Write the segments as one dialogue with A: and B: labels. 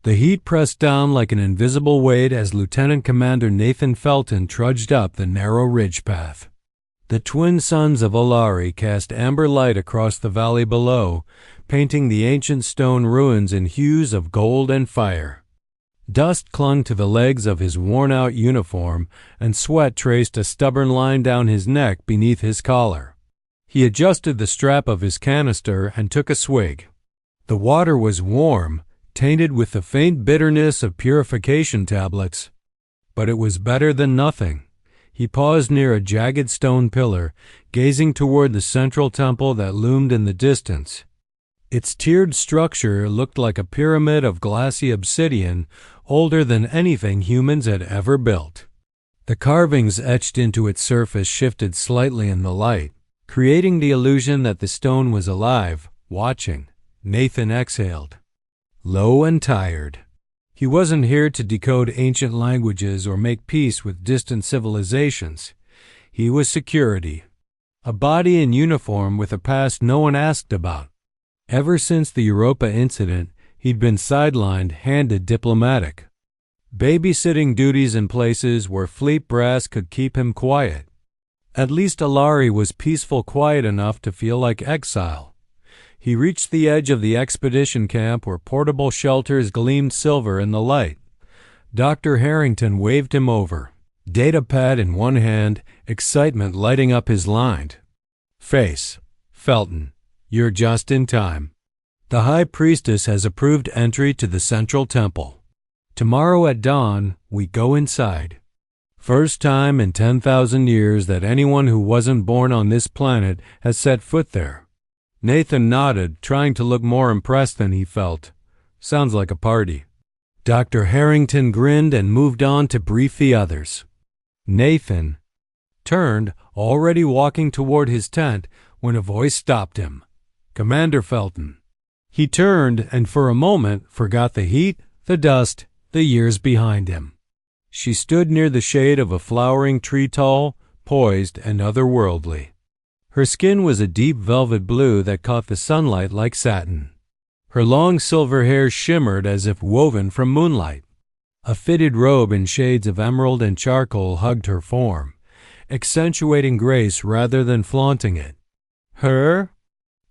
A: The heat pressed down like an invisible weight as Lieutenant Commander Nathan Felton trudged up the narrow ridge path. The twin suns of Allari cast amber light across the valley below, painting the ancient stone ruins in hues of gold and fire. Dust clung to the legs of his worn-out uniform, and sweat traced a stubborn line down his neck beneath his collar. He adjusted the strap of his canister and took a swig. The water was warm, tainted with the faint bitterness of purification tablets. But it was better than nothing. He paused near a jagged stone pillar, gazing toward the central temple that loomed in the distance. Its tiered structure looked like a pyramid of glassy obsidian, older than anything humans had ever built. The carvings etched into its surface shifted slightly in the light, creating the illusion that the stone was alive, watching. Nathan exhaled, low and tired. He wasn't here to decode ancient languages or make peace with distant civilizations. He was security, a body in uniform with a past no one asked about. Ever since the Europa incident, he'd been sidelined, handed diplomatic. Babysitting duties in places where fleet brass could keep him quiet. At least Allari was peaceful quiet enough to feel like exile. He reached the edge of the expedition camp where portable shelters gleamed silver in the light. Dr. Harrington waved him over, datapad in one hand, excitement lighting up his lined face. Felton, you're just in time. The High Priestess has approved entry to the Central Temple. Tomorrow at dawn, we go inside. First time in 10,000 years that anyone who wasn't born on this planet has set foot there. Nathan nodded, trying to look more impressed than he felt. Sounds like a party. Dr. Harrington grinned and moved on to brief the others. Nathan turned, already walking toward his tent, when a voice stopped him. Commander Felton. He turned and for a moment forgot the heat, the dust, the years behind him. She stood near the shade of a flowering tree, tall, poised, and otherworldly. Her skin was a deep velvet blue that caught the sunlight like satin. Her long silver hair shimmered as if woven from moonlight. A fitted robe in shades of emerald and charcoal hugged her form, accentuating grace rather than flaunting it. Her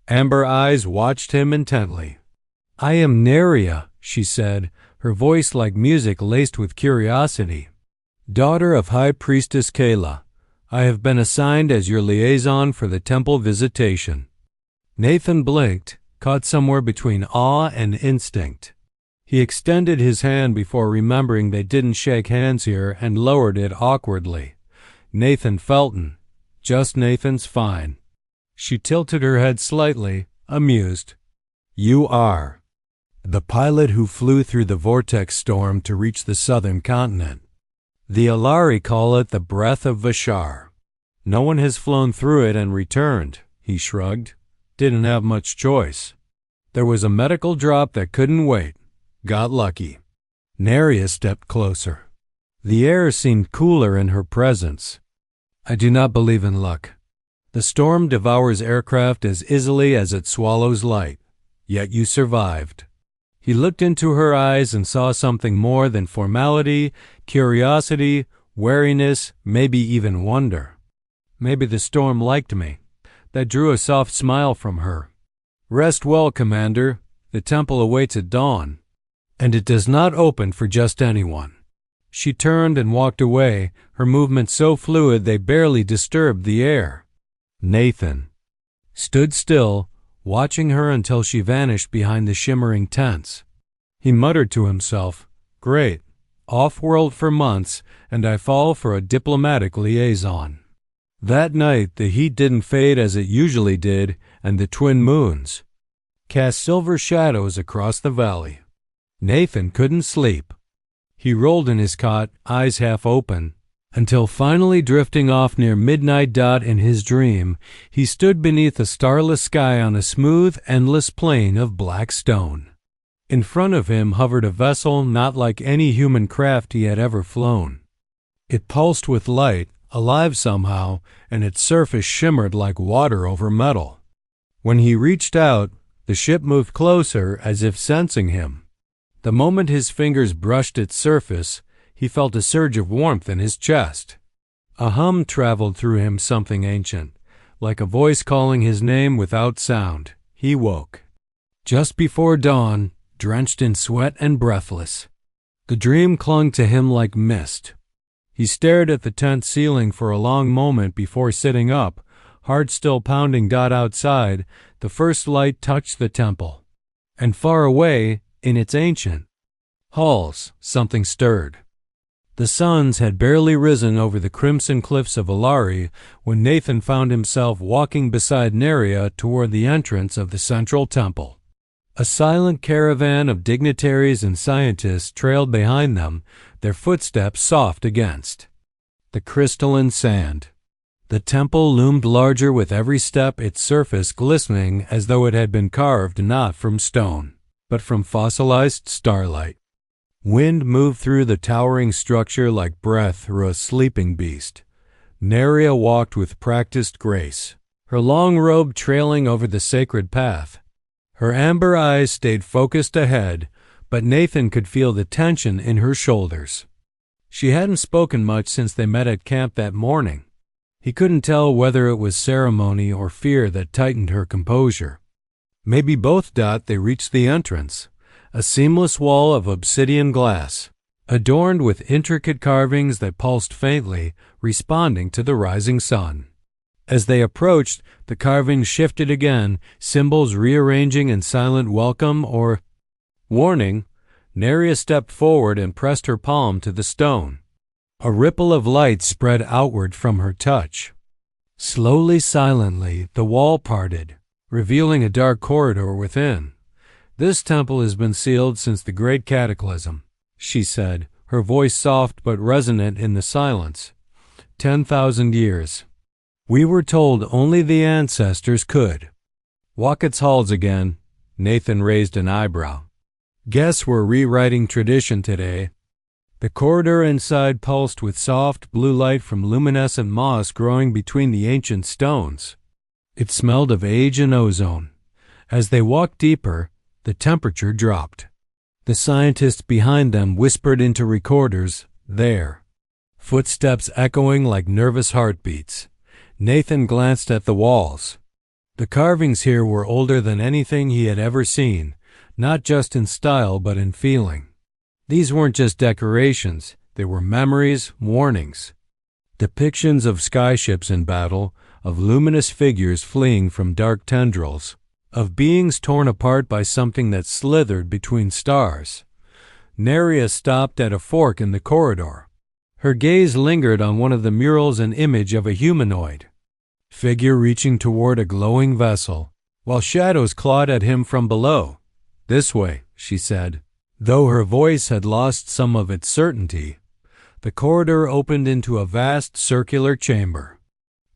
A: amber eyes watched him intently. I am Neria, she said, her voice like music laced with curiosity. Daughter of High Priestess Kayla. I have been assigned as your liaison for the temple visitation. Nathan blinked, caught somewhere between awe and instinct. He extended his hand before remembering they didn't shake hands here and lowered it awkwardly. Nathan Felton. Just Nathan's fine. She tilted her head slightly, amused. You are the pilot who flew through the vortex storm to reach the southern continent. The Allari call it the breath of Vashar. No one has flown through it and returned, he shrugged. Didn't have much choice. There was a medical drop that couldn't wait. Got lucky. Neria stepped closer. The air seemed cooler in her presence. I do not believe in luck. The storm devours aircraft as easily as it swallows light. Yet you survived. He looked into her eyes and saw something more than formality, curiosity, wariness, maybe even wonder. Maybe the storm liked me. That drew a soft smile from her. Rest well, Commander. The temple awaits at dawn. And it does not open for just anyone. She turned and walked away, her movements so fluid they barely disturbed the air. Nathan stood still, watching her until she vanished behind the shimmering tents. He muttered to himself, Great, off-world for months, and I fall for a diplomatic liaison. That night the heat didn't fade as it usually did, and the twin moons cast silver shadows across the valley. Nathan couldn't sleep. He rolled in his cot, eyes half open, until finally drifting off near midnight dot in his dream, he stood beneath a starless sky on a smooth, endless plain of black stone. In front of him hovered a vessel not like any human craft he had ever flown. It pulsed with light, alive somehow, and its surface shimmered like water over metal. When he reached out, the ship moved closer as if sensing him. The moment his fingers brushed its surface, he felt a surge of warmth in his chest. A hum traveled through him, something ancient, like a voice calling his name without sound. He woke. Just before dawn, drenched in sweat and breathless. The dream clung to him like mist. He stared at the tent ceiling for a long moment before sitting up, heart still pounding. Outside, the first light touched the temple. And far away, in its ancient halls, something stirred. The suns had barely risen over the crimson cliffs of Allari when Nathan found himself walking beside Neria toward the entrance of the central temple. A silent caravan of dignitaries and scientists trailed behind them, their footsteps soft against the crystalline sand. The temple loomed larger with every step, its surface glistening as though it had been carved not from stone, but from fossilized starlight. Wind moved through the towering structure like breath through a sleeping beast. Neria walked with practiced grace, her long robe trailing over the sacred path. Her amber eyes stayed focused ahead, but Nathan could feel the tension in her shoulders. She hadn't spoken much since they met at camp that morning. He couldn't tell whether it was ceremony or fear that tightened her composure. Maybe both. They reached the entrance, a seamless wall of obsidian glass, adorned with intricate carvings that pulsed faintly, responding to the rising sun. As they approached, the carvings shifted again, symbols rearranging in silent welcome or warning. Neria stepped forward and pressed her palm to the stone. A ripple of light spread outward from her touch. Slowly, silently, the wall parted, revealing a dark corridor within. "This temple has been sealed since the Great Cataclysm," she said, her voice soft but resonant in the silence. 10,000 years. We were told only the ancestors could walk its halls again. Nathan raised an eyebrow. Guess we're rewriting tradition today. The corridor inside pulsed with soft blue light from luminescent moss growing between the ancient stones. It smelled of age and ozone. As they walked deeper, the temperature dropped. The scientists behind them whispered into recorders, there. Footsteps echoing like nervous heartbeats. Nathan glanced at the walls. The carvings here were older than anything he had ever seen, not just in style but in feeling. These weren't just decorations, they were memories, warnings. Depictions of skyships in battle, of luminous figures fleeing from dark tendrils, of beings torn apart by something that slithered between stars. Neria stopped at a fork in the corridor. Her gaze lingered on one of the murals, an image of a humanoid figure reaching toward a glowing vessel, while shadows clawed at him from below. "This way," she said. Though her voice had lost some of its certainty, the corridor opened into a vast circular chamber.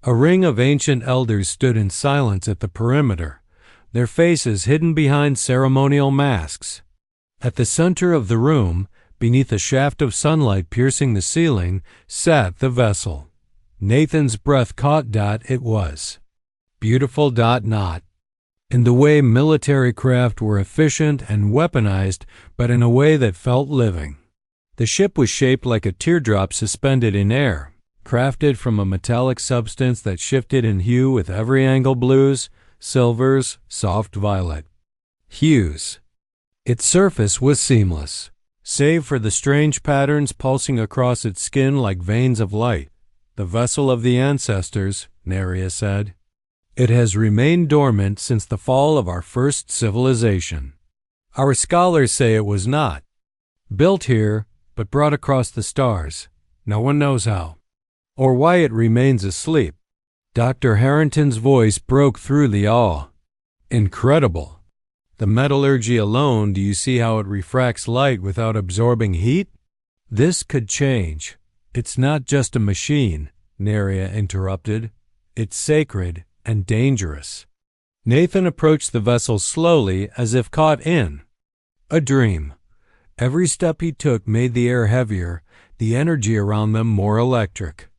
A: A ring of ancient elders stood in silence at the perimeter, their faces hidden behind ceremonial masks. At the center of the room, beneath a shaft of sunlight piercing the ceiling, sat the vessel. Nathan's breath caught. It was beautiful. Not in the way military craft were efficient and weaponized, but in a way that felt living. The ship was shaped like a teardrop suspended in air, crafted from a metallic substance that shifted in hue with every angle, blues, silvers, soft violet hues. Its surface was seamless, save for the strange patterns pulsing across its skin like veins of light. "The vessel of the ancestors," Neria said. "It has remained dormant since the fall of our first civilization. Our scholars say it was not built here, but brought across the stars. No one knows how, or why it remains asleep." Dr. Harrington's voice broke through the awe. "Incredible. The metallurgy alone, do you see how it refracts light without absorbing heat? This could change. It's not just a machine," Neria interrupted. "It's sacred and dangerous." Nathan approached the vessel slowly, as if caught in a dream. Every step he took made the air heavier, the energy around them more electric.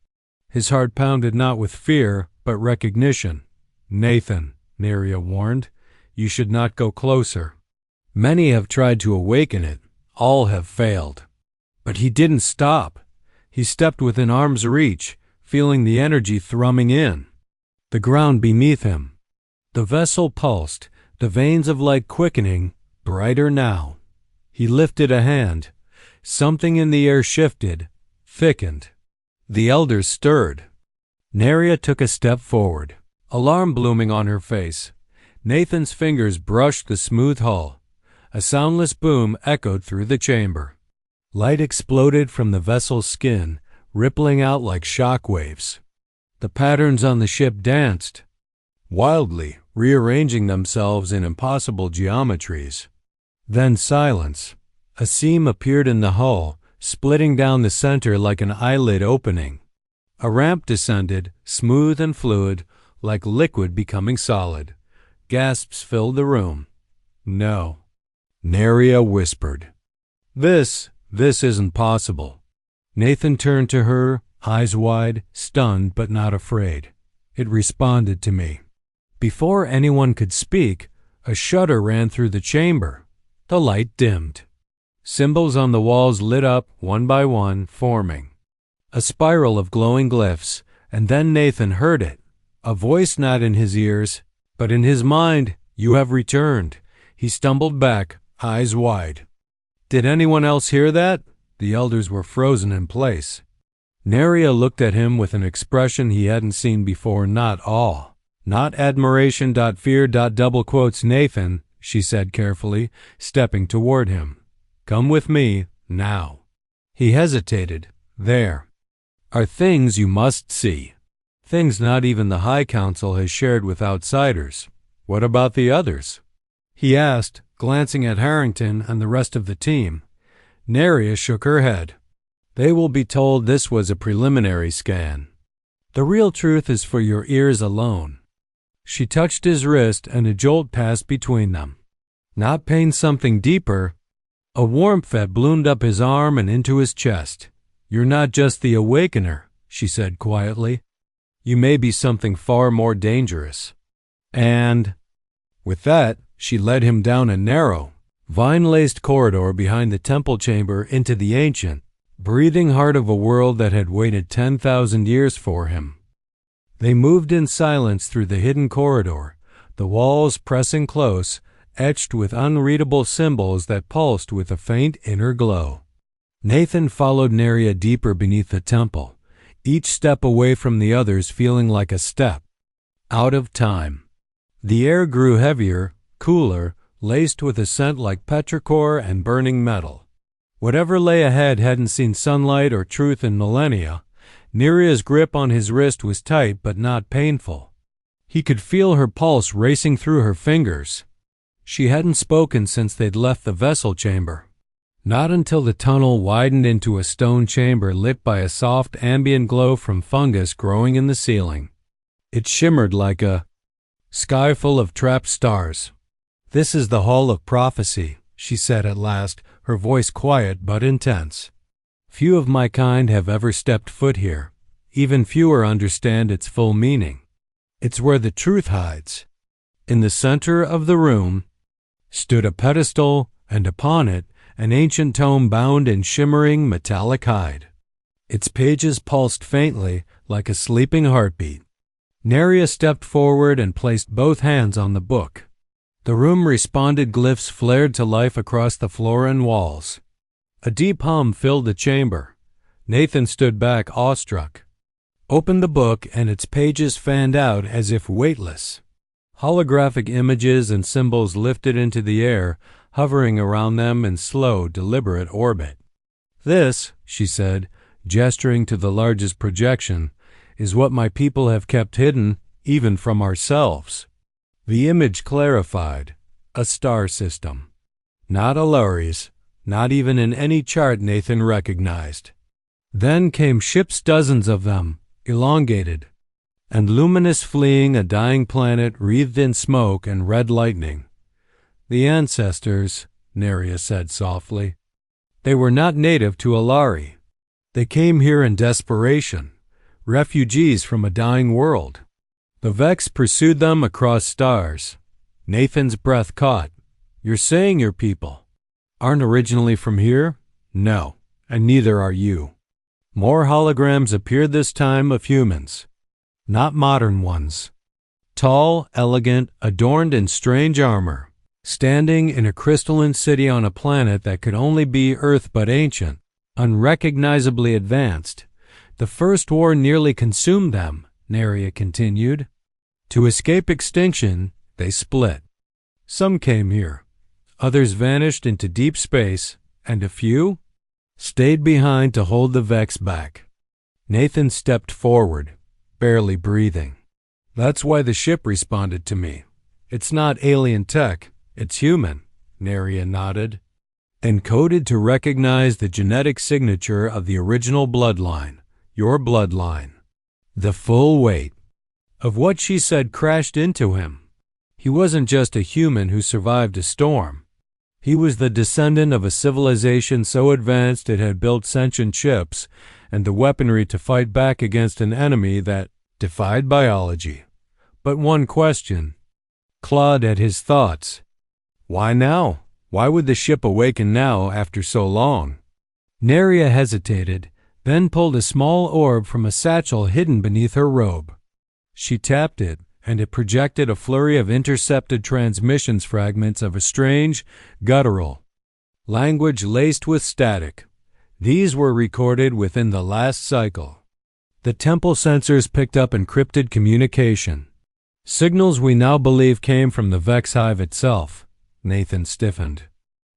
A: His heart pounded not with fear, but recognition. "Nathan," Neria warned, "you should not go closer. Many have tried to awaken it, All have failed. But he didn't stop. He stepped within arm's reach, feeling the energy thrumming in. The ground beneath him. The vessel pulsed, the veins of light quickening, brighter now. He lifted a hand. Something in the air shifted, thickened. The elders stirred. Neria took a step forward, alarm blooming on her face. Nathan's fingers brushed the smooth hull. A soundless boom echoed through the chamber. Light exploded from the vessel's skin, rippling out like shock waves. The patterns on the ship danced, wildly, rearranging themselves in impossible geometries. Then silence. A seam appeared in the hull, splitting down the center like an eyelid opening. A ramp descended, smooth and fluid, like liquid becoming solid. Gasps filled the room. No. Neria whispered. This isn't possible. Nathan turned to her, eyes wide, stunned but not afraid. It responded to me. Before anyone could speak, a shudder ran through the chamber. The light dimmed. Symbols on the walls lit up, one by one, forming. A spiral of glowing glyphs, and then Nathan heard it. A voice not in his ears, but in his mind. You have returned. He stumbled back, eyes wide. Did anyone else hear that? The elders were frozen in place. Neria looked at him with an expression he hadn't seen before. Not awe, not admiration. Fear. Double quotes. Nathan, she said carefully, stepping toward him. Come with me, now. He hesitated. There are things you must see. Things not even the High Council has shared with outsiders. What about the others? He asked, glancing at Harrington and the rest of the team. Neria shook her head. They will be told this was a preliminary scan. The real truth is for your ears alone. She touched his wrist and a jolt passed between them. Not pain, something deeper. A warmth that bloomed up his arm and into his chest. You're not just the awakener, she said quietly. You may be something far more dangerous. And with that, she led him down a narrow, vine-laced corridor behind the temple chamber into the ancient, breathing heart of a world that had waited 10,000 years for him. They moved in silence through the hidden corridor, the walls pressing close, etched with unreadable symbols that pulsed with a faint inner glow. Nathan followed Neria deeper beneath the temple, each step away from the others feeling like a step out of time. The air grew heavier, cooler, laced with a scent like petrichor and burning metal. Whatever lay ahead hadn't seen sunlight or truth in millennia. Neria's grip on his wrist was tight but not painful. He could feel her pulse racing through her fingers. She hadn't spoken since they'd left the vessel chamber. Not until the tunnel widened into a stone chamber lit by a soft ambient glow from fungus growing in the ceiling. It shimmered like a sky full of trapped stars. This is the Hall of Prophecy, she said at last, her voice quiet but intense. Few of my kind have ever stepped foot here. Even fewer understand its full meaning. It's where the truth hides. In the center of the room stood a pedestal, and upon it an ancient tome bound in shimmering metallic hide. Its pages pulsed faintly like a sleeping heartbeat. Neria stepped forward and placed both hands on the book. The room responded. Glyphs flared to life across the floor and walls. A deep hum filled the chamber. Nathan stood back, awestruck. Opened the book, and its pages fanned out as if weightless. Holographic images and symbols lifted into the air, hovering around them in slow, deliberate orbit. This, she said, gesturing to the largest projection, is what my people have kept hidden, even from ourselves. The image clarified. A star system. Not Allari's, not even in any chart Nathan recognized. Then came ships, dozens of them, elongated, and luminous, fleeing a dying planet wreathed in smoke and red lightning. The ancestors, Neria said softly. They were not native to Allari. They came here in desperation, refugees from a dying world. The Vex pursued them across stars. Nathan's breath caught. You're saying your people aren't originally from here? No, and neither are you. More holograms appeared this time of humans, not modern ones. Tall, elegant, adorned in strange armor, standing in a crystalline city on a planet that could only be Earth but ancient, unrecognizably advanced. The First War nearly consumed them, Neria continued. To escape extinction, they split. Some came here, others vanished into deep space, and a few stayed behind to hold the Vex back. Nathan stepped forward, barely breathing. That's why the ship responded to me. It's not alien tech, it's human, Neria nodded. Encoded to recognize the genetic signature of the original bloodline, your bloodline. The full weight of what she said crashed into him. He wasn't just a human who survived a storm. He was the descendant of a civilization so advanced it had built sentient ships and the weaponry to fight back against an enemy that defied biology. But one question clawed at his thoughts. Why now? Why would the ship awaken now after so long? Neria hesitated, then pulled a small orb from a satchel hidden beneath her robe. She tapped it, and it projected a flurry of intercepted transmissions fragments of a strange, guttural language laced with static. These were recorded within the last cycle. The temple sensors picked up encrypted communication. Signals we now believe came from the Vex Hive itself. Nathan stiffened.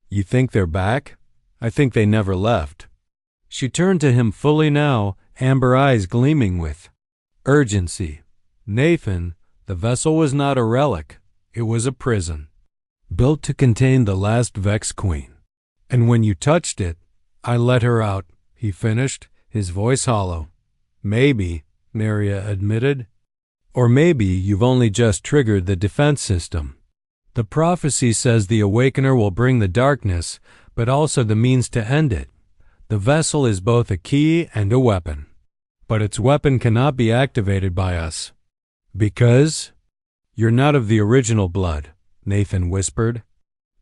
A: You think they're back? I think they never left. She turned to him fully now, amber eyes gleaming with urgency. Nathan, the vessel was not a relic. It was a prison, built to contain the last Vex Queen. And when you touched it, I let her out, he finished, his voice hollow. Maybe, Neria admitted. Or maybe you've only just triggered the defense system. The prophecy says the Awakener will bring the darkness, but also the means to end it. The vessel is both a key and a weapon. But its weapon cannot be activated by us. Because? You're not of the original blood, Nathan whispered.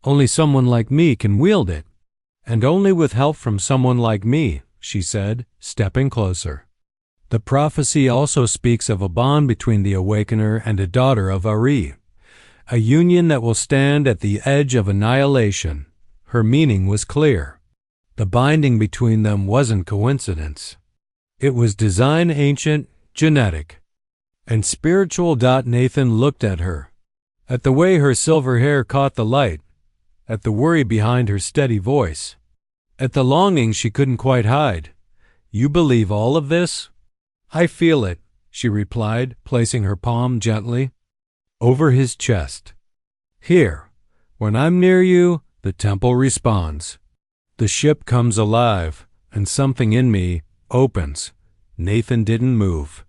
A: Only someone like me can wield it. And only with help from someone like me, she said, stepping closer. The prophecy also speaks of a bond between the Awakener and a daughter of Allari, a union that will stand at the edge of annihilation. Her meaning was clear. The binding between them wasn't coincidence. It was design ancient, genetic, and spiritual. Nathan looked at her, at the way her silver hair caught the light, at the worry behind her steady voice, at the longing she couldn't quite hide. You believe all of this? I feel it, she replied, placing her palm gently over his chest. Here, when I'm near you, the temple responds. The ship comes alive, and something in me opens. Nathan didn't move.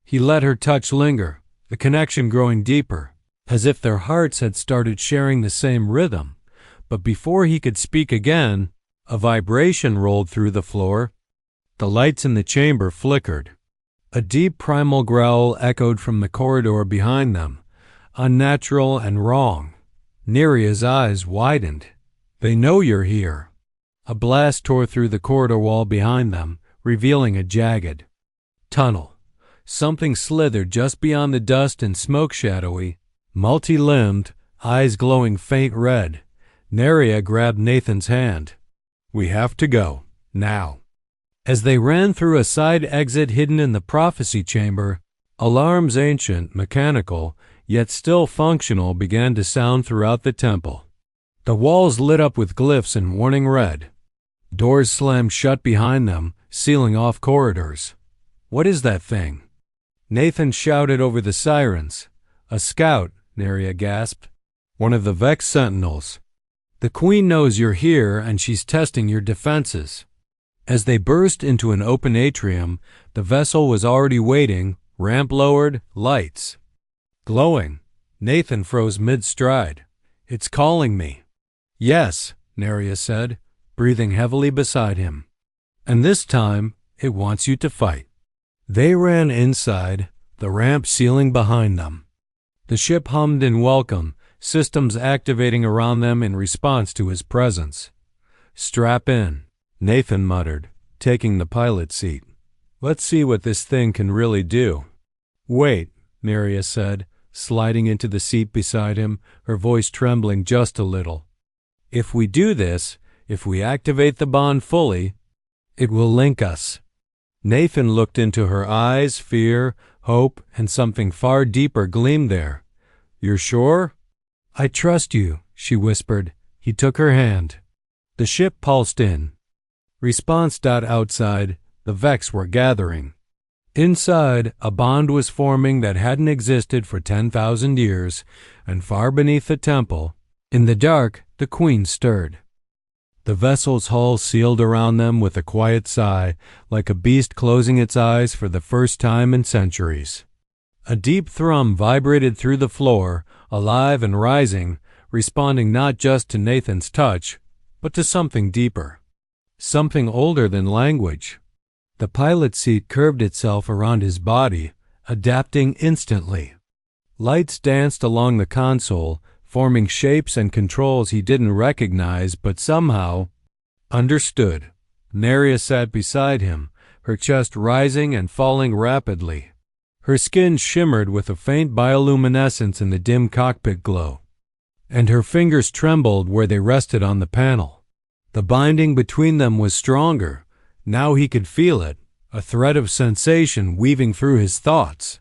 A: He let her touch linger, the connection growing deeper, as if their hearts had started sharing the same rhythm. But before he could speak again, a vibration rolled through the floor. The lights in the chamber flickered. A deep primal growl echoed from the corridor behind them, unnatural and wrong. Neria's eyes widened. They know you're here. A blast tore through the corridor wall behind them, revealing a jagged tunnel. Something slithered just beyond the dust and smoke, shadowy, multi-limbed, eyes glowing faint red. Neria grabbed Nathan's hand. We have to go, now. As they ran through a side exit hidden in the prophecy chamber, alarms, ancient, mechanical, yet still functional, began to sound throughout the temple. The walls lit up with glyphs in warning red. Doors slammed shut behind them, sealing off corridors. What is that thing? Nathan shouted over the sirens. A scout, Neria gasped. One of the Vex Sentinels. The Queen knows you're here and she's testing your defenses. As they burst into an open atrium, the vessel was already waiting, ramp lowered, lights glowing. Nathan froze mid-stride. It's calling me. Yes, Neria said, breathing heavily beside him. And this time, it wants you to fight. They ran inside, the ramp sealing behind them. The ship hummed in welcome, systems activating around them in response to his presence. "Strap in," Nathan muttered, taking the pilot seat. "Let's see what this thing can really do." "Wait," Neria said, sliding into the seat beside him, her voice trembling just a little. "If we do this, if we activate the bond fully, it will link us." Nathan looked into her eyes. Fear, hope, and something far deeper gleamed there. "You're sure?" "I trust you," she whispered. He took her hand. The ship pulsed in. Response. Outside, the Vex were gathering. Inside, a bond was forming that hadn't existed for 10,000 years, and far beneath the temple, in the dark, the Queen stirred. The vessel's hull sealed around them with a quiet sigh, like a beast closing its eyes for the first time in centuries. A deep thrum vibrated through the floor, alive and rising, responding not just to Nathan's touch, but to something deeper. Something older than language. The pilot seat curved itself around his body, adapting instantly. Lights danced along the console, forming shapes and controls he didn't recognize but somehow understood. Neria sat beside him, her chest rising and falling rapidly. Her skin shimmered with a faint bioluminescence in the dim cockpit glow, and her fingers trembled where they rested on the panel. The binding between them was stronger. Now he could feel it, a thread of sensation weaving through his thoughts.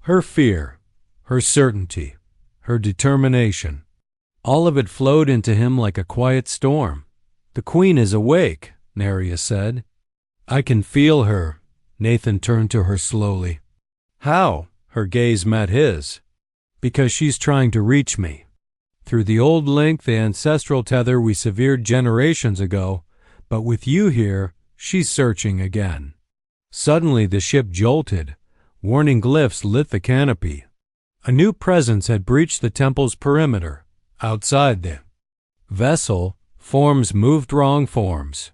A: Her fear, her certainty, her determination. All of it flowed into him like a quiet storm. "The Queen is awake," Neria said. "I can feel her." Nathan turned to her slowly. "How?" Her gaze met his. "Because she's trying to reach me. Through the old link, the ancestral tether we severed generations ago, but with you here, she's searching again." Suddenly the ship jolted. Warning glyphs lit the canopy. A new presence had breached the temple's perimeter. Outside the vessel, forms moved wrong forms.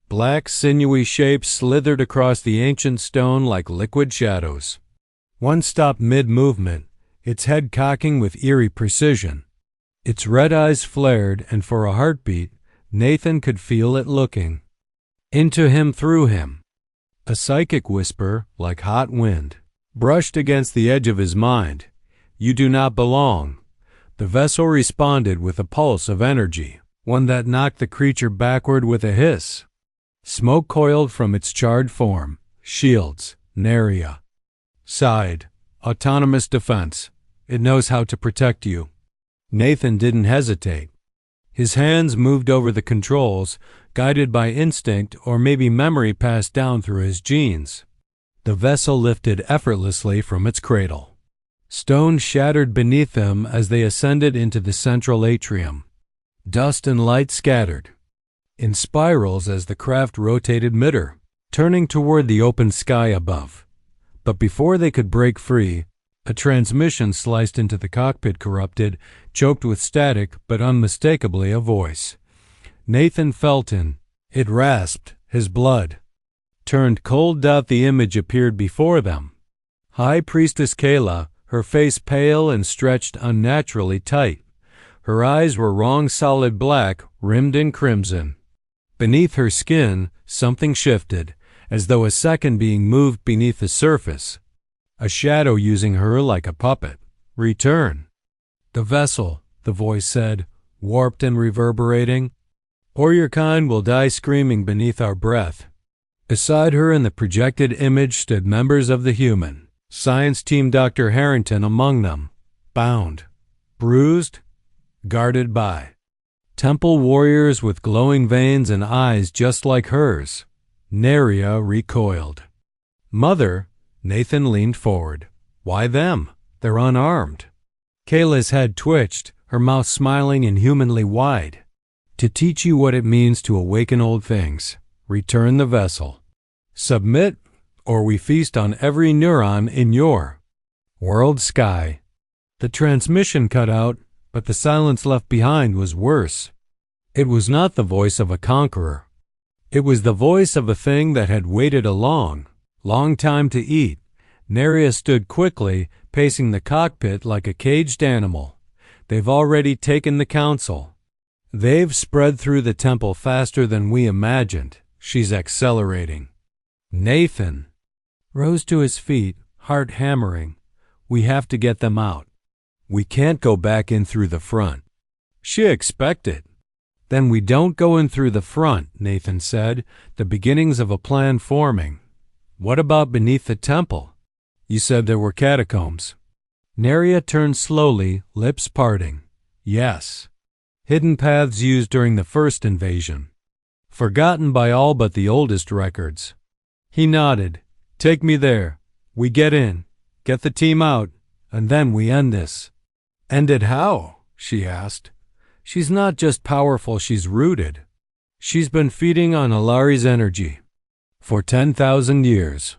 A: Black, sinewy shapes slithered across the ancient stone like liquid shadows. One stopped mid-movement, its head cocking with eerie precision. Its red eyes flared, and for a heartbeat, Nathan could feel it looking into him through him. A psychic whisper, like hot wind, brushed against the edge of his mind. "You do not belong." The vessel responded with a pulse of energy, one that knocked the creature backward with a hiss. Smoke coiled from its charred form. "Shields," Neria sighed. "Autonomous defense. It knows how to protect you." Nathan didn't hesitate. His hands moved over the controls, guided by instinct or maybe memory passed down through his genes. The vessel lifted effortlessly from its cradle. Stone shattered beneath them as they ascended into the central atrium. Dust and light scattered in spirals as the craft rotated midder, turning toward the open sky above. But before they could break free, a transmission sliced into the cockpit, corrupted, choked with static, but unmistakably a voice. Nathan Felton. It rasped. His blood turned cold. The image appeared before them. High Priestess Kayla, her face pale and stretched unnaturally tight. Her eyes were wrong solid black, rimmed in crimson. Beneath her skin, something shifted, as though a second being moved beneath the surface. A shadow using her like a puppet. "Return." "The vessel," the voice said, warped and reverberating, "or your kind will die screaming beneath our breath." Beside her in the projected image stood members of the human science team, Dr. Harrington among them, bound, bruised, guarded by temple warriors with glowing veins and eyes just like hers. Neria recoiled. "Mother," Nathan leaned forward. "Why them? They're unarmed." Kayla's head twitched, her mouth smiling inhumanly wide. "To teach you what it means to awaken old things. Return the vessel. Submit, or we feast on every neuron in your world sky." The transmission cut out, but the silence left behind was worse. It was not the voice of a conqueror. It was the voice of a thing that had waited a long time to eat. Neria stood quickly, pacing the cockpit like a caged animal. "They've already taken the council." They've spread through the temple faster than we imagined. She's accelerating. Nathan rose to his feet, heart hammering. We have to get them out. We can't go back in through the front. She expected. Then we don't go in through the front, Nathan said, the beginnings of a plan forming. What about beneath the temple? You said there were catacombs. Neria turned slowly, lips parting. Yes. Hidden paths used during the first invasion. Forgotten by all but the oldest records. He nodded. Take me there. We get in, get the team out, and then we end this. End it how? She asked. She's not just powerful, she's rooted. She's been feeding on Allari's energy for 10,000 years.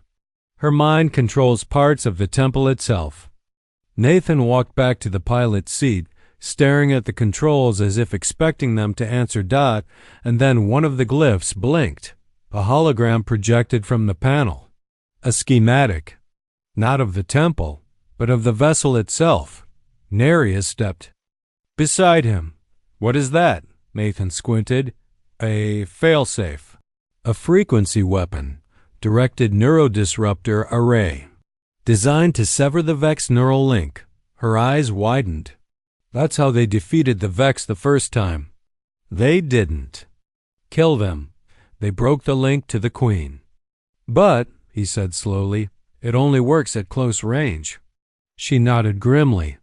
A: Her mind controls parts of the temple itself. Nathan walked back to the pilot's seat, staring at the controls as if expecting them to answer dot, and then one of the glyphs blinked. A hologram projected from the panel. A schematic. Not of the temple, but of the vessel itself. Neria stepped beside him. What is that? Nathan squinted. A failsafe. A frequency weapon. Directed neurodisruptor array. Designed to sever the Vex neural link. Her eyes widened. That's how they defeated the Vex the first time. They didn't kill them. They broke the link to the Queen. But, he said slowly, it only works at close range. She nodded grimly.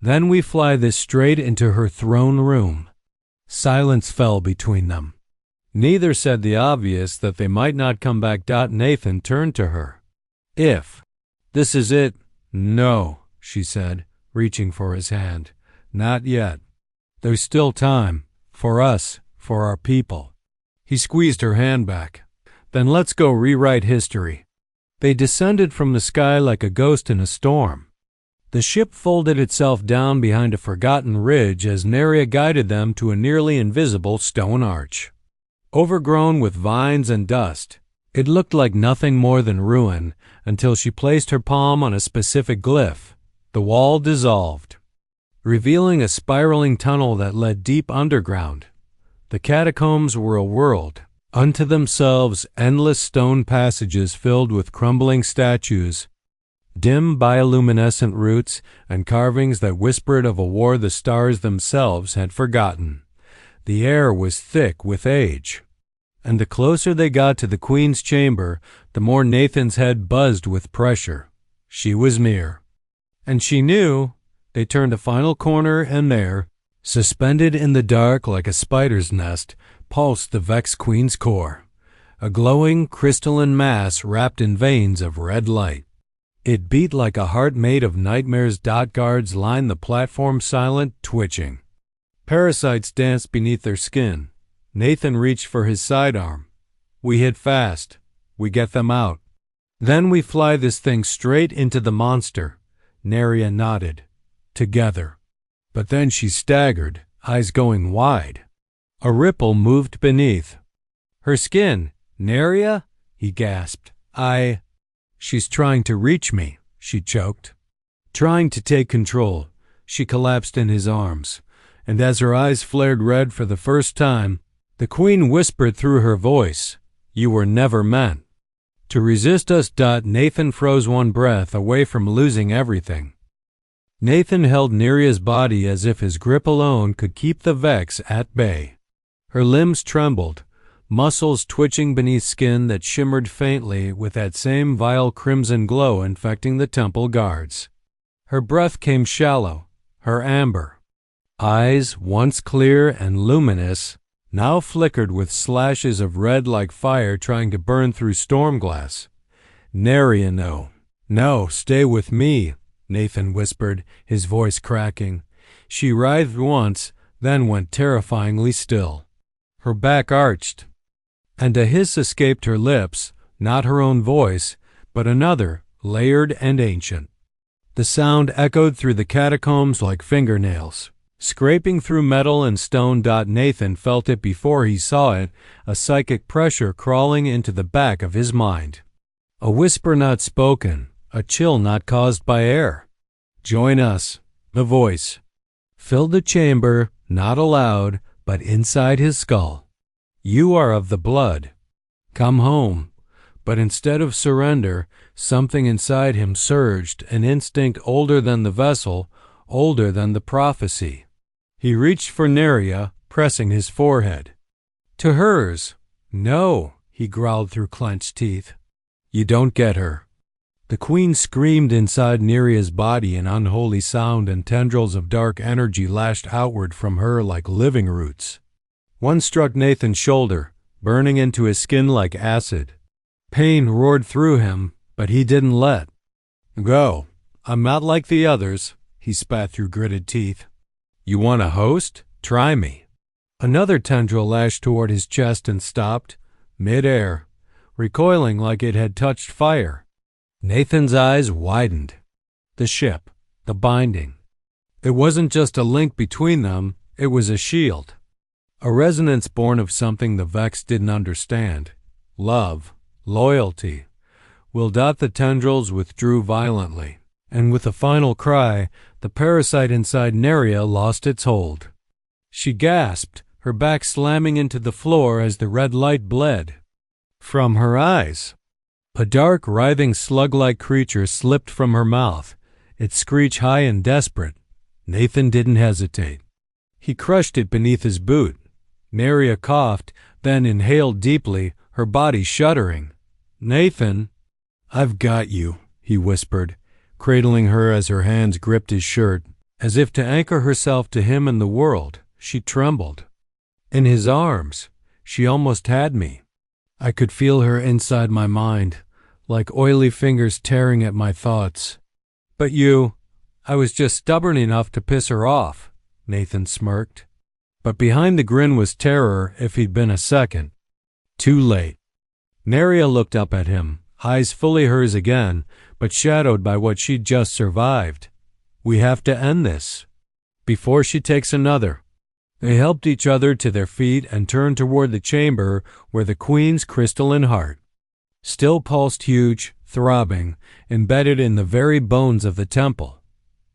A: Then we fly this straight into her throne room. Silence fell between them. Neither said the obvious that they might not come back. Nathan turned to her. If this is it, no, she said, reaching for his hand. Not yet. There's still time. For us, for our people. He squeezed her hand back. Then let's go rewrite history. They descended from the sky like a ghost in a storm. The ship folded itself down behind a forgotten ridge as Neria guided them to a nearly invisible stone arch. Overgrown with vines and dust, it looked like nothing more than ruin until she placed her palm on a specific glyph. The wall dissolved, revealing a spiraling tunnel that led deep underground. The catacombs were a world unto themselves, endless stone passages filled with crumbling statues, dim bioluminescent roots, and carvings that whispered of a war the stars themselves had forgotten. The air was thick with age. And the closer they got to the Queen's chamber, the more Nathan's head buzzed with pressure. She was near. And she knew. They turned a final corner, and there, suspended in the dark like a spider's nest, pulsed the Vex Queen's core, a glowing crystalline mass wrapped in veins of red light. It beat like a heart made of nightmares. Guards lined the platform, silent, twitching. Parasites danced beneath their skin. Nathan reached for his sidearm. We hit fast. We get them out. Then we fly this thing straight into the monster. Neria nodded. Together. But then she staggered, eyes going wide. A ripple moved beneath her skin. Neria? He gasped. She's trying to reach me, she choked. Trying to take control. She collapsed in his arms, and as her eyes flared red for the first time, the Queen whispered through her voice, You were never meant to resist us. Nathan froze one breath away from losing everything. Nathan held Neria's body as if his grip alone could keep the Vex at bay. Her limbs trembled, muscles twitching beneath skin that shimmered faintly with that same vile crimson glow infecting the temple guards. Her breath came shallow, her amber eyes, once clear and luminous, now flickered with slashes of red like fire trying to burn through storm glass. Neria, no, stay with me, Nathan whispered, his voice cracking. She writhed once, then went terrifyingly still. Her back arched, and a hiss escaped her lips, not her own voice, but another, layered and ancient. The sound echoed through the catacombs like fingernails, scraping through metal and stone. Nathan felt it before he saw it, a psychic pressure crawling into the back of his mind. A whisper not spoken, a chill not caused by air. Join us, the voice filled the chamber, not aloud, but inside his skull. You are of the blood. Come home. But instead of surrender, something inside him surged, an instinct older than the vessel, older than the prophecy. He reached for Neria, pressing his forehead to hers. No, he growled through clenched teeth. You don't get her. The queen screamed inside Neria's body in unholy sound, and tendrils of dark energy lashed outward from her like living roots. One struck Nathan's shoulder, burning into his skin like acid. Pain roared through him, but he didn't let go. I'm not like the others, he spat through gritted teeth. You want a host? Try me. Another tendril lashed toward his chest and stopped, mid-air, recoiling like it had touched fire. Nathan's eyes widened. The ship, the binding. It wasn't just a link between them, it was a shield. A resonance born of something the Vex didn't understand. Love, loyalty. The tendrils withdrew violently, and with a final cry, the parasite inside Neria lost its hold. She gasped, her back slamming into the floor as the red light bled from her eyes. A dark, writhing slug-like creature slipped from her mouth, its screech high and desperate. Nathan didn't hesitate. He crushed it beneath his boot. Neria coughed, then inhaled deeply, her body shuddering. Nathan, I've got you, he whispered, cradling her as her hands gripped his shirt. As if to anchor herself to him and the world, she trembled. In his arms, she almost had me. I could feel her inside my mind, like oily fingers tearing at my thoughts. But I was just stubborn enough to piss her off, Nathan smirked. But behind the grin was terror if he'd been a second. Too late. Neria looked up at him, eyes fully hers again, but shadowed by what she'd just survived. We have to end this. Before she takes another. They helped each other to their feet and turned toward the chamber where the queen's crystalline heart still pulsed huge, throbbing, embedded in the very bones of the temple.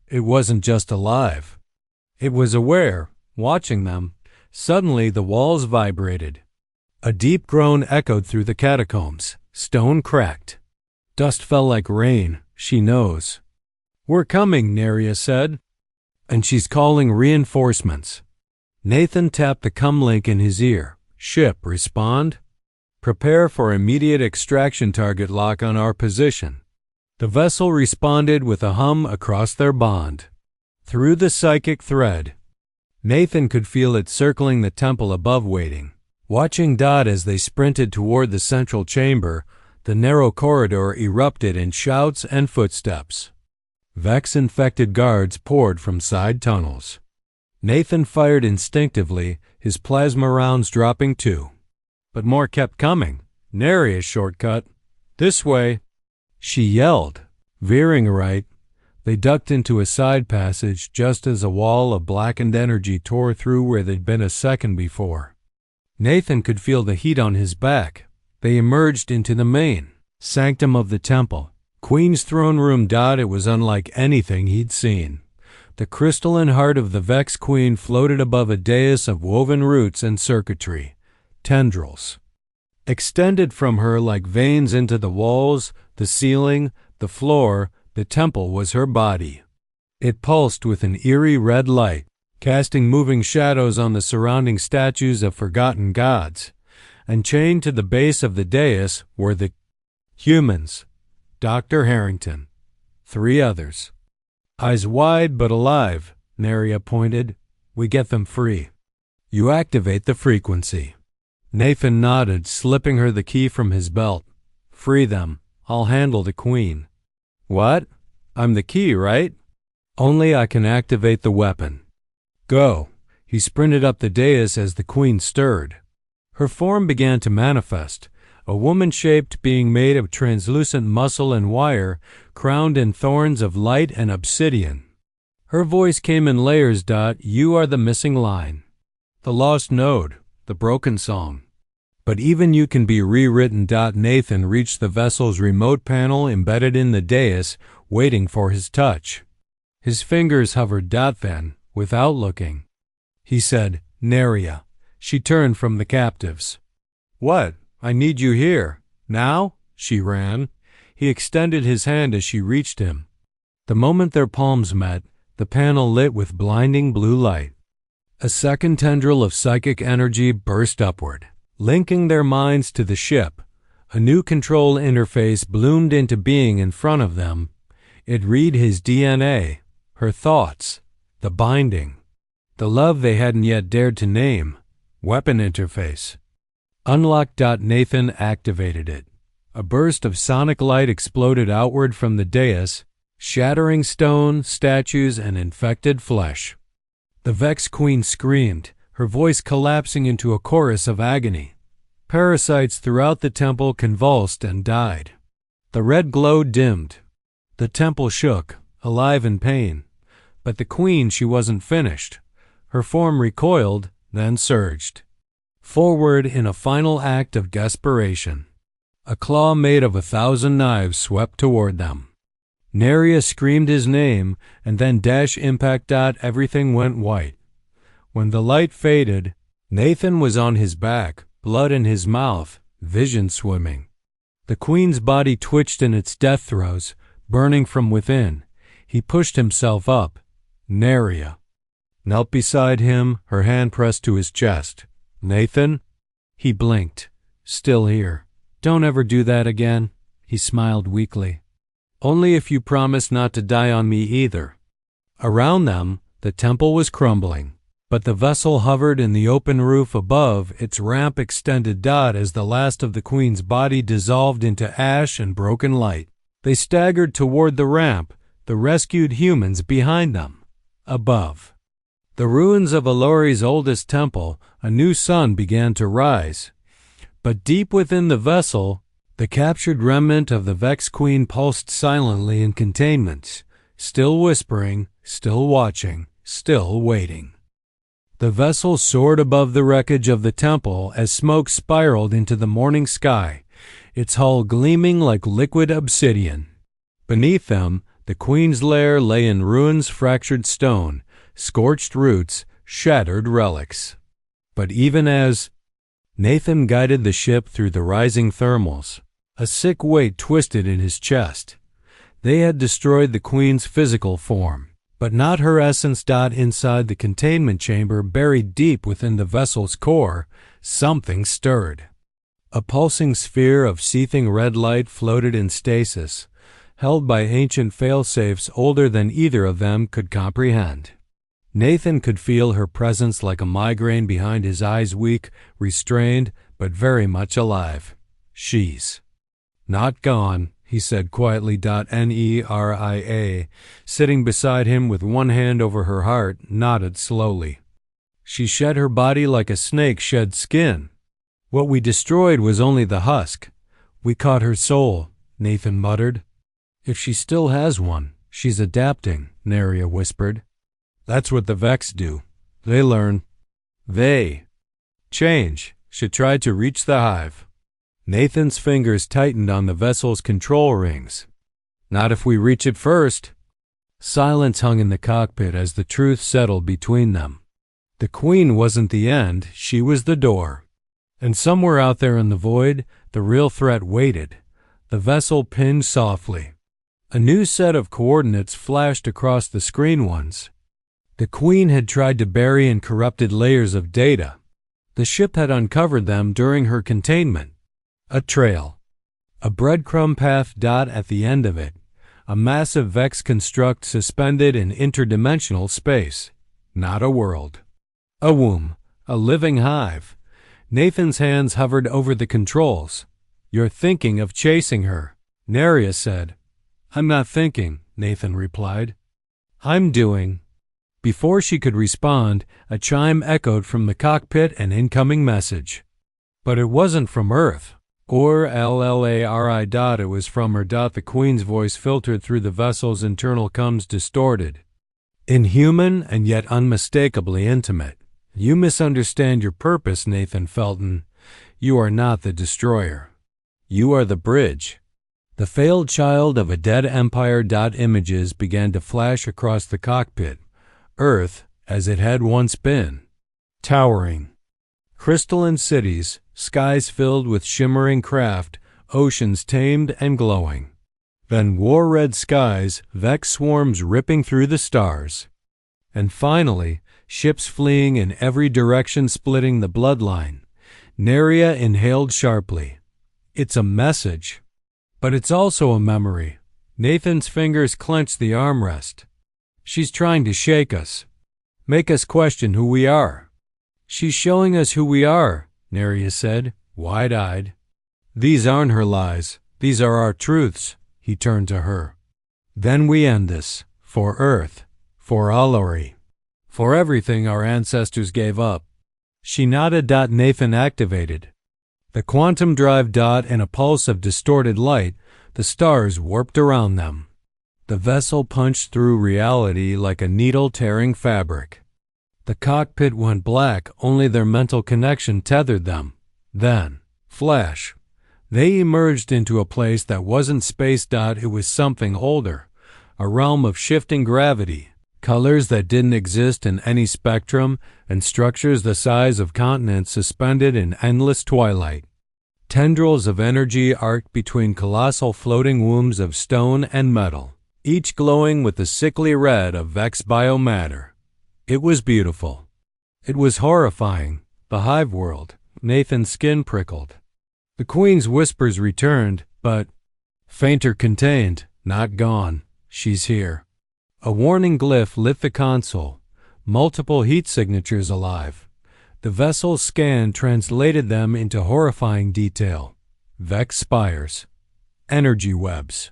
A: It wasn't just alive. It was aware, watching them. Suddenly the walls vibrated. A deep groan echoed through the catacombs. Stone cracked. Dust fell like rain, she knows. We're coming, Neria said. And she's calling reinforcements. Nathan tapped the comlink in his ear. Ship, respond. Prepare for immediate extraction target lock on our position. The vessel responded with a hum across their bond. Through the psychic thread, Nathan could feel it circling the temple above, waiting. Watching Dot as they sprinted toward the central chamber, the narrow corridor erupted in shouts and footsteps. Vex-infected guards poured from side tunnels. Nathan fired instinctively, his plasma rounds dropping too. But more kept coming. Neria's shortcut. This way. She yelled, veering right. They ducked into a side passage just as a wall of blackened energy tore through where they'd been a second before. Nathan could feel the heat on his back. They emerged into the main sanctum of the temple. Queen's throne room. It was unlike anything he'd seen. The crystalline heart of the Vex Queen floated above a dais of woven roots and circuitry. Tendrils extended from her like veins into the walls, the ceiling, the floor. The temple was her body. It pulsed with an eerie red light, casting moving shadows on the surrounding statues of forgotten gods. And chained to the base of the dais were the humans, Dr. Harrington, 3 others. Eyes wide but alive, Neria pointed. We get them free. You activate the frequency. Nathan nodded, slipping her the key from his belt. Free them. I'll handle the queen. What? I'm the key, right? Only I can activate the weapon. Go. He sprinted up the dais as the queen stirred. Her form began to manifest, a woman-shaped being made of translucent muscle and wire, crowned in thorns of light and obsidian. Her voice came in layers. You are the missing line. The lost node, the broken song. But even you can be rewritten. Nathan reached the vessel's remote panel embedded in the dais, waiting for his touch. His fingers hovered. Then, without looking, he said, Neria. She turned from the captives. "What? I need you here. Now?" She ran. He extended his hand as she reached him. The moment their palms met, the panel lit with blinding blue light. A second tendril of psychic energy burst upward, linking their minds to the ship. A new control interface bloomed into being in front of them. It read his DNA, her thoughts, the binding, the love they hadn't yet dared to name. Weapon interface. Unlock. Nathan activated it. A burst of sonic light exploded outward from the dais, shattering stone, statues, and infected flesh. The Vex Queen screamed, her voice collapsing into a chorus of agony. Parasites throughout the temple convulsed and died. The red glow dimmed. The temple shook, alive in pain. But the queen, she wasn't finished. Her form recoiled, then surged forward in a final act of desperation. A claw made of 1,000 knives swept toward them. Neria screamed his name, and then impact. Everything went white. When the light faded, Nathan was on his back, blood in his mouth, vision swimming. The queen's body twitched in its death throes, burning from within. He pushed himself up. Neria knelt beside him, her hand pressed to his chest. "Nathan?" He blinked. "Still here. Don't ever do that again." He smiled weakly. "Only if you promise not to die on me either." Around them, the temple was crumbling, but the vessel hovered in the open roof above, its ramp extended. As the last of the queen's body dissolved into ash and broken light, they staggered toward the ramp, the rescued humans behind them. Above the ruins of Allari's oldest temple, a new sun began to rise. But deep within the vessel, the captured remnant of the Vex Queen pulsed silently in containment, still whispering, still watching, still waiting. The vessel soared above the wreckage of the temple as smoke spiraled into the morning sky, its hull gleaming like liquid obsidian. Beneath them, the queen's lair lay in ruins, fractured stone, scorched roots, shattered relics. But even as Nathan guided the ship through the rising thermals, a sick weight twisted in his chest. They had destroyed the queen's physical form, but not her essence. Inside the containment chamber, buried deep within the vessel's core, something stirred. A pulsing sphere of seething red light floated in stasis, held by ancient failsafes older than either of them could comprehend. Nathan could feel her presence like a migraine behind his eyes, weak, restrained, but very much alive. "She's not gone," he said quietly. Neria, sitting beside him with one hand over her heart, nodded slowly. "She shed her body like a snake sheds skin. What we destroyed was only the husk. We caught her soul," Nathan muttered. "If she still has one, she's adapting," Neria whispered. "That's what the Vex do. They learn. They change." She tried to reach the hive. Nathan's fingers tightened on the vessel's control rings. "Not if we reach it first." Silence hung in the cockpit as the truth settled between them. The queen wasn't the end, she was the door. And somewhere out there in the void, the real threat waited. The vessel pinned softly. A new set of coordinates flashed across the screen once. The queen had tried to bury in corrupted layers of data. The ship had uncovered them during her containment. A trail. A breadcrumb path. At the end of it, a massive Vex construct suspended in interdimensional space. Not a world. A womb. A living hive. Nathan's hands hovered over the controls. "You're thinking of chasing her," Neria said. "I'm not thinking," Nathan replied. "I'm doing." Before she could respond, a chime echoed from the cockpit, an incoming message. But it wasn't from Earth, or Allari. It was from her. The queen's voice filtered through the vessel's internal comms, distorted. Inhuman and yet unmistakably intimate. "You misunderstand your purpose, Nathan Felton. You are not the destroyer. You are the bridge." The failed child of a dead empire. Images began to flash across the cockpit. Earth as it had once been. towering. Crystalline cities, skies filled with shimmering craft, oceans tamed and glowing. Then war-red skies, Vex swarms ripping through the stars. And finally, ships fleeing in every direction splitting the bloodline. Neria inhaled sharply. It's a message. But it's also a memory. Nathan's fingers clenched the armrest. She's trying to shake us. Make us question who we are. She's showing us who we are, Neria said, wide-eyed. These aren't her lies. These are our truths. He turned to her. Then we end this. For Earth. For Allari. For everything our ancestors gave up. She nodded. Nathan activated. The quantum drive dot in a pulse of distorted light, the stars warped around them. The vessel punched through reality like a needle tearing fabric. The cockpit went black, only their mental connection tethered them. Then, flash. They emerged into a place that wasn't space. It was something older, a realm of shifting gravity, colors that didn't exist in any spectrum, and structures the size of continents suspended in endless twilight. Tendrils of energy arced between colossal floating wombs of stone and metal, each glowing with the sickly red of Vex biomatter. It was beautiful. It was horrifying. The hive world. Nathan's skin prickled. The Queen's whispers returned, but fainter, contained, not gone. She's here. A warning glyph lit the console, multiple heat signatures alive. The vessel's scan translated them into horrifying detail. Vex spires. Energy webs.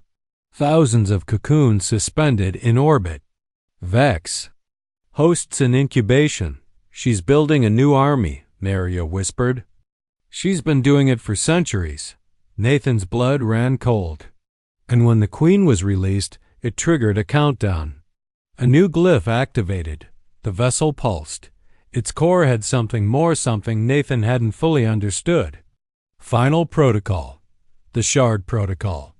A: Thousands of cocoons suspended in orbit. Vex. Hosts in incubation. She's building a new army, Neria whispered. She's been doing it for centuries. Nathan's blood ran cold. And when the Queen was released, it triggered a countdown. A new glyph activated. The vessel pulsed. Its core had something Nathan hadn't fully understood. Final protocol. The Shard Protocol.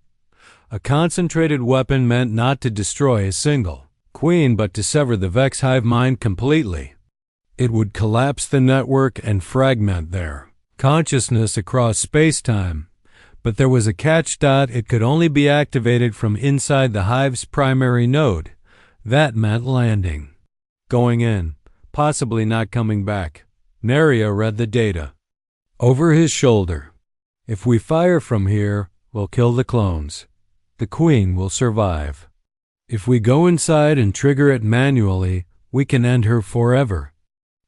A: A concentrated weapon meant not to destroy a single Queen but to sever the Vex hive mind completely. It would collapse the network and fragment their consciousness across space-time. But there was a catch. It could only be activated from inside the hive's primary node. That meant landing. Going in. Possibly not coming back. Neria read the data. Over his shoulder. If we fire from here, we'll kill the clones. The Queen will survive. If we go inside and trigger it manually, we can end her forever.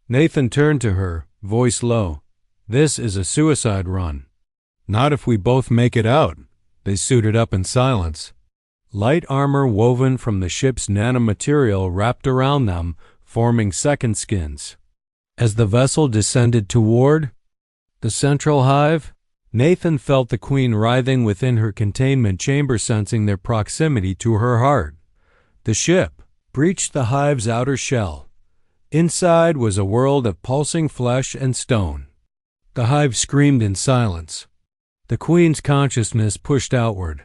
A: Nathan turned to her, voice low. This is a suicide run. Not if we both make it out. They suited up in silence. Light armor woven from the ship's nanomaterial wrapped around them, forming second skins. As the vessel descended toward the central hive, Nathan felt the Queen writhing within her containment chamber, sensing their proximity to her heart. The ship breached the hive's outer shell. Inside was a world of pulsing flesh and stone. The hive screamed in silence. The Queen's consciousness pushed outward,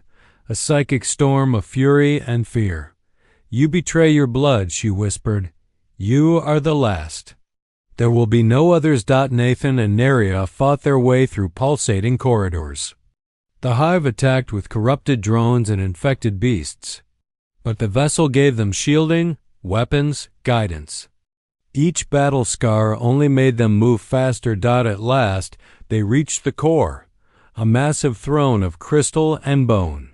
A: a psychic storm of fury and fear. You betray your blood, she whispered. You are the last. There will be no others. Nathan and Neria fought their way through pulsating corridors. The hive attacked with corrupted drones and infected beasts. But the vessel gave them shielding, weapons, guidance. Each battle scar only made them move faster. At last, they reached the core, a massive throne of crystal and bone,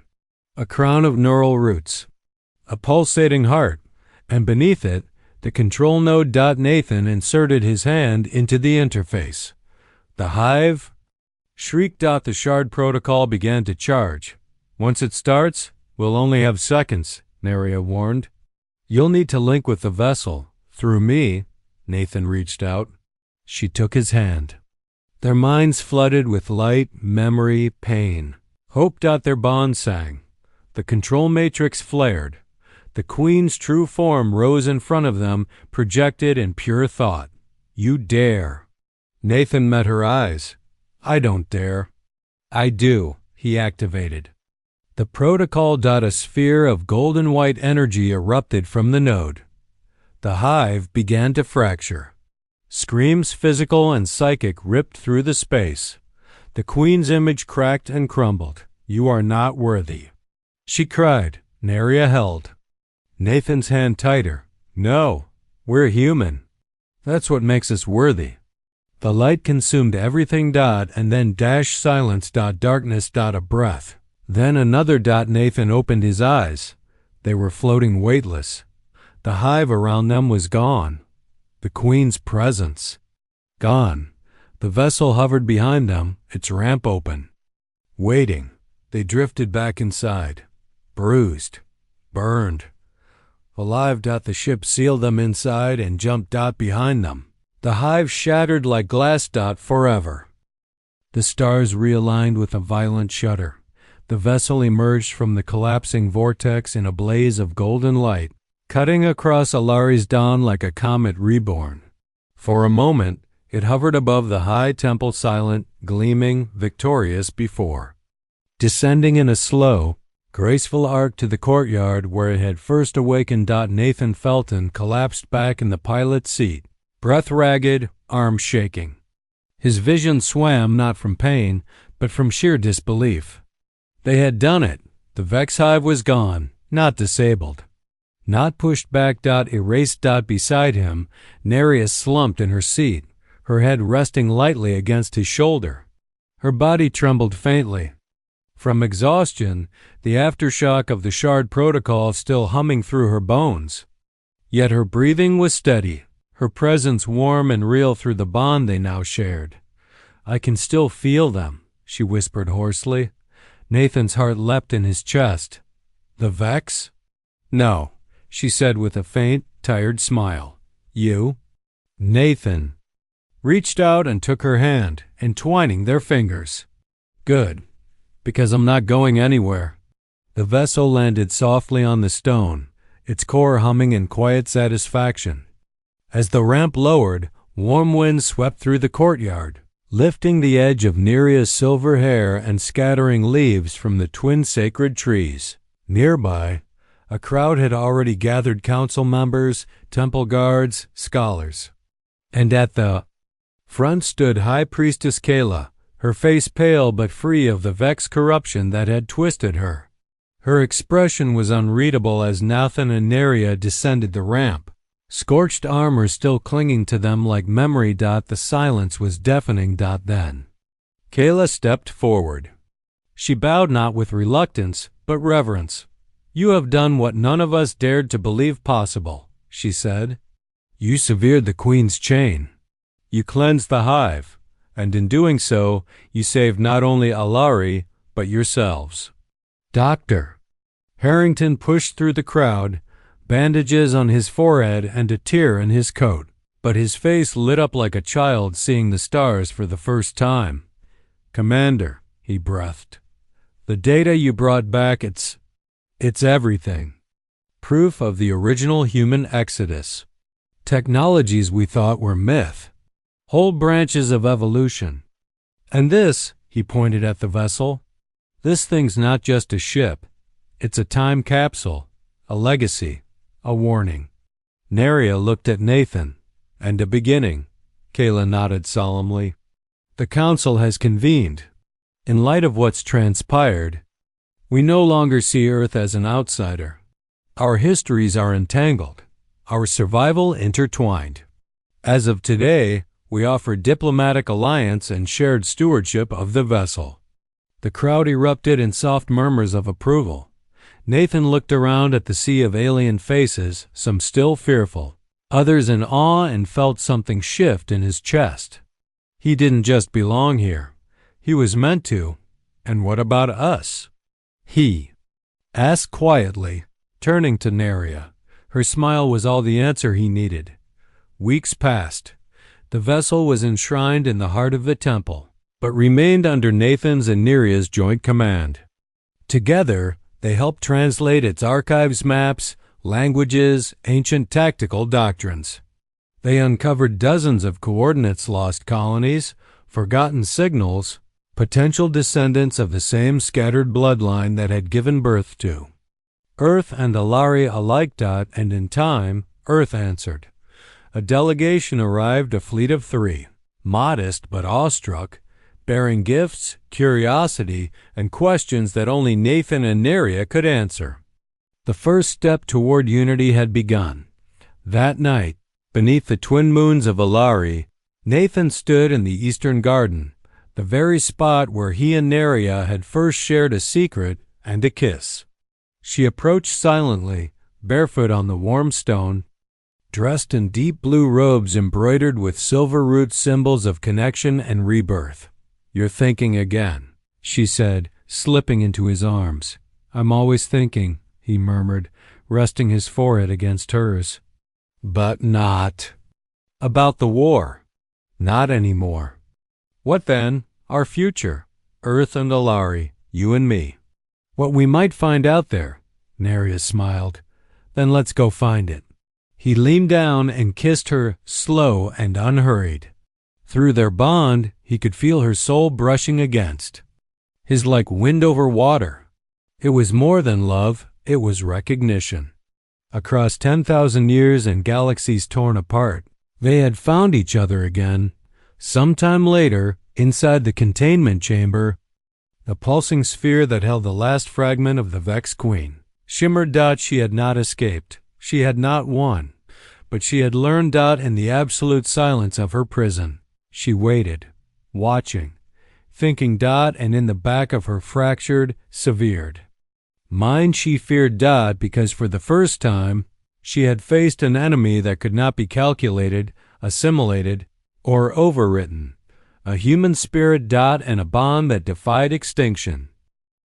A: a crown of neural roots, a pulsating heart, and beneath it, the control node. Nathan inserted his hand into the interface. The hive shrieked. The Shard Protocol began to charge. Once it starts, we'll only have seconds, Neria warned. You'll need to link with the vessel, through me. Nathan reached out. She took his hand. Their minds flooded with light, memory, pain. Hope. Their bond sang. The control matrix flared. The Queen's true form rose in front of them, projected in pure thought. You dare. Nathan met her eyes. I don't dare. I do, he activated. The protocol. A sphere of golden white energy erupted from the node. The hive began to fracture. Screams, physical and psychic, ripped through the space. The Queen's image cracked and crumbled. "You are not worthy," she cried. Neria held Nathan's hand tighter. "No, we're human. That's what makes us worthy." The light consumed everything. And then silence. Darkness. A breath. Then another. Nathan opened his eyes. They were floating weightless. The hive around them was gone. The Queen's presence gone. The vessel hovered behind them, its ramp open. Waiting. They drifted back inside. Bruised. Burned. Alive. The ship sealed them inside and jumped. Behind them. The hive shattered like glass. Forever. The stars realigned with a violent shudder. The vessel emerged from the collapsing vortex in a blaze of golden light, cutting across Allari's dawn like a comet reborn. For a moment, it hovered above the high temple, silent, gleaming, victorious before. Descending in a slow, graceful arc to the courtyard where it had first awakened. Nathan Felton collapsed back in the pilot's seat, breath ragged, arms shaking. His vision swam not from pain, but from sheer disbelief. They had done it. The Vex hive was gone, not disabled. Not pushed back. Erased. Beside him, Neria slumped in her seat, her head resting lightly against his shoulder. Her body trembled faintly. From exhaustion, the aftershock of the shard protocol still humming through her bones. Yet her breathing was steady, her presence warm and real through the bond they now shared. "I can still feel them," she whispered hoarsely. Nathan's heart leapt in his chest. "The Vex?" "No," she said with a faint, tired smile. "You?" Nathan reached out and took her hand, entwining their fingers. "Good, because I'm not going anywhere." The vessel landed softly on the stone, its core humming in quiet satisfaction. As the ramp lowered, warm winds swept through the courtyard, lifting the edge of Neria's silver hair and scattering leaves from the twin sacred trees. Nearby, a crowd had already gathered, council members, temple guards, scholars. And at the front stood High Priestess Kayla, her face pale but free of the Vex corruption that had twisted her. Her expression was unreadable as Nathan and Neria descended the ramp, scorched armor still clinging to them like memory. The silence was deafening. Then Kayla stepped forward. She bowed not with reluctance, but reverence. "You have done what none of us dared to believe possible," she said. "You severed the Queen's chain. You cleansed the hive, and in doing so, you saved not only Allari, but yourselves." "Doctor." Harrington pushed through the crowd, bandages on his forehead and a tear in his coat, but his face lit up like a child seeing the stars for the first time. "Commander," he breathed, "the data you brought back, it's everything. Proof of the original human exodus. Technologies we thought were myth. Whole branches of evolution. And this," he pointed at the vessel, "this thing's not just a ship. It's a time capsule, a legacy, a warning." Neria looked at Nathan. "And a beginning," Kayla nodded solemnly. "The council has convened. In light of what's transpired, we no longer see Earth as an outsider. Our histories are entangled, our survival intertwined. As of today, we offer diplomatic alliance and shared stewardship of the vessel." The crowd erupted in soft murmurs of approval. Nathan looked around at the sea of alien faces, some still fearful, others in awe, and felt something shift in his chest. He didn't just belong here. He was meant to. And what about us? He asked quietly, turning to Neria. Her smile was all the answer he needed. Weeks passed. The vessel was enshrined in the heart of the temple, but remained under Nathan's and Neria's joint command. Together, they helped translate its archives, maps, languages, ancient tactical doctrines. They uncovered dozens of coordinates, lost colonies, forgotten signals, potential descendants of the same scattered bloodline that had given birth to Earth and Allari alike. And in time, Earth answered. a delegation arrived, a fleet of 3, modest but awestruck, bearing gifts, curiosity, and questions that only Nathan and Neria could answer. The first step toward unity had begun. That night, beneath the twin moons of Allari, Nathan stood in the Eastern Garden, the very spot where he and Neria had first shared a secret and a kiss. She approached silently, barefoot on the warm stone, dressed in deep blue robes embroidered with silver root symbols of connection and rebirth. "You're thinking again," she said, slipping into his arms. "I'm always thinking," he murmured, resting his forehead against hers. "But not about the war. Not anymore." "What then? Our future. Earth and Allari, you and me. What we might find out there." Neria smiled. "Then let's go find it." He leaned down and kissed her, slow and unhurried. Through their bond, he could feel her soul brushing against his like wind over water. It was more than love, it was recognition. Across 10,000 years and galaxies torn apart, they had found each other again. Sometime later, inside the containment chamber, the pulsing sphere that held the last fragment of the Vex Queen shimmered. She had not escaped. She had not won. But she had learned in the absolute silence of her prison. She waited, watching, thinking. And in the back of her fractured, severed mind, she feared because for the first time she had faced an enemy that could not be calculated, assimilated, or overwritten. A human spirit, and a bond that defied extinction.